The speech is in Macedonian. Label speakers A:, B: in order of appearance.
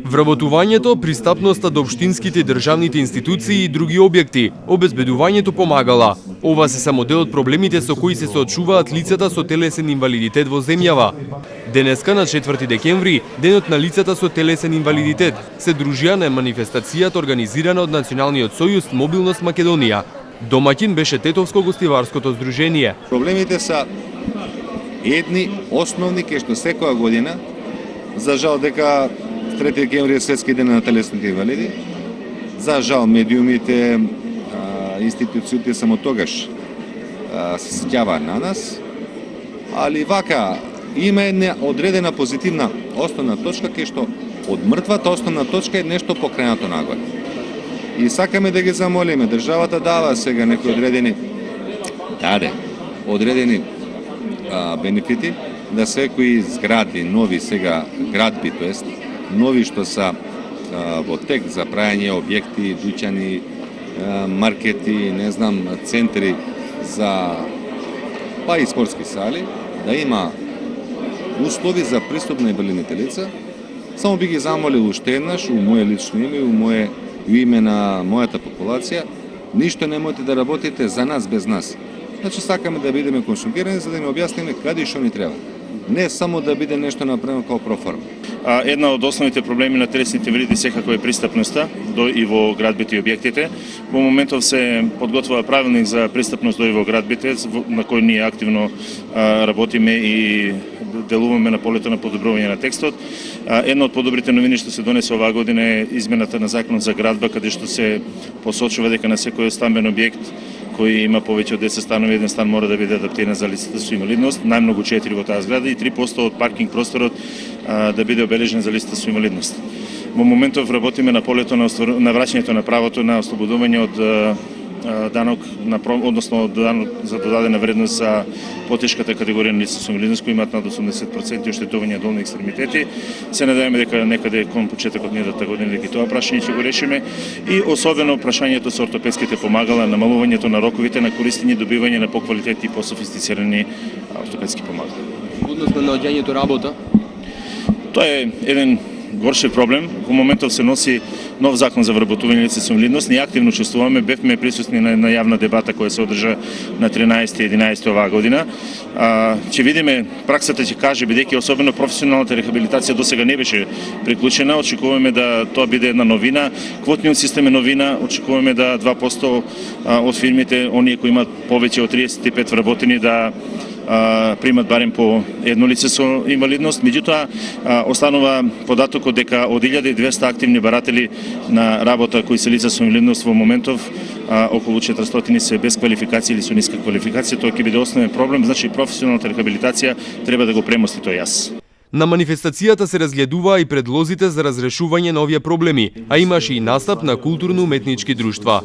A: Вработувањето, пристапноста до општинските и државните институции и други објекти, обезбедувањето помагала. Ова се само дел од проблемите со кои се соочуваат лицата со телесен инвалидитет во земјава. Денеска, на 4 декември, денот на лицата со телесен инвалидитет, се дружија на манифестацијата организирана од Националниот сојуз Мобилност Македонија. Домаќин беше Тетовско-гостиварското здружение.
B: Проблемите се едни основни кај што секоја година, за жал дека 3 декември е светски ден на телесните инвалиди. За жал медиумите, институциите само тогаш се сеќаваат на нас, али вака има една одредена позитивна основна точка кај што од мртвата основна точка е нешто покренато нагоре. И сакаме да ги замолиме, државата дава сега некои одредени бенефити, да секои згради, нови сега градби, тоест нови што са во тек за прајање објекти, дуќани, маркети, не знам, центри за па и спортски сали, да има услови за приступ на инвалидните лица. Само би ги замолил уште еднаш, у моје лично име, у име на мојата популација, ништо немојте да работите за нас без нас. Значи сакаме да бидеме консултирани за да им објасниме каде и што ни треба. Не само да биде нешто направено како проформа.
C: Една од основните проблеми на телесните инвалиди секако е пристапноста и во градбите и објектите. Во моментов се подготвува правилник за пристапност до и во градбите, на кој ние активно работиме и делуваме на полето на подобрување на текстот. Една од подобрите новини што се донесе оваа година е измената на законот за градба, каде што се посочува дека на секој стамбен објект кој има повеќе од 10 станови, еден стан мора да биде адаптиран за лицата со инвалидност, најмногу 4 во таа зграда и 3% од паркинг просторот да биде обележен за лицата со инвалидност. Во моментов работиме на полето на враќањето на правото на ослободување од данок односно данок за додадена вредност за потешката категорија на лица со инвалидност кои имаат над 80% оштетување долни екстремитети. Се надеваме дека некаде кон почетокот на едната година дека тоа прашање ќе го решиме и особено прашањето со ортопедските помагала, намалувањето на роковите на користење и добивање на поквалитетни и пософистицирани ортопедски помагала.
A: Односно на наоѓањето работа?
C: Тоа е еден горши проблем. Во моментов се носи нов закон за вработување лица со инвалидност. Ние активно учествуваме, бевме присутни на јавна дебата која се одржа на 13-11 оваа година. Ќе видиме, праксата ќе каже, бидејќи особено професионалната рехабилитација досега не беше приклучена, очекуваме да тоа биде една новина. Квотниот систем е новина, очекуваме да 2% од фирмите, оние кои имаат повеќе од 35 вработени, да примат барем по едно лице со инвалидност. Меѓутоа, останува податокот дека од 1200 активни баратели на работа кои се лица со инвалидност во моментов, околу 400 се без квалификација или со ниска квалификација. Тоа ќе биде основен проблем, значи професионалната рехабилитација треба да го премости тој јас.
A: На манифестацијата се разгледуваа и предлозите за разрешување на овие проблеми, а имаше и настап на културно-уметнички друштва.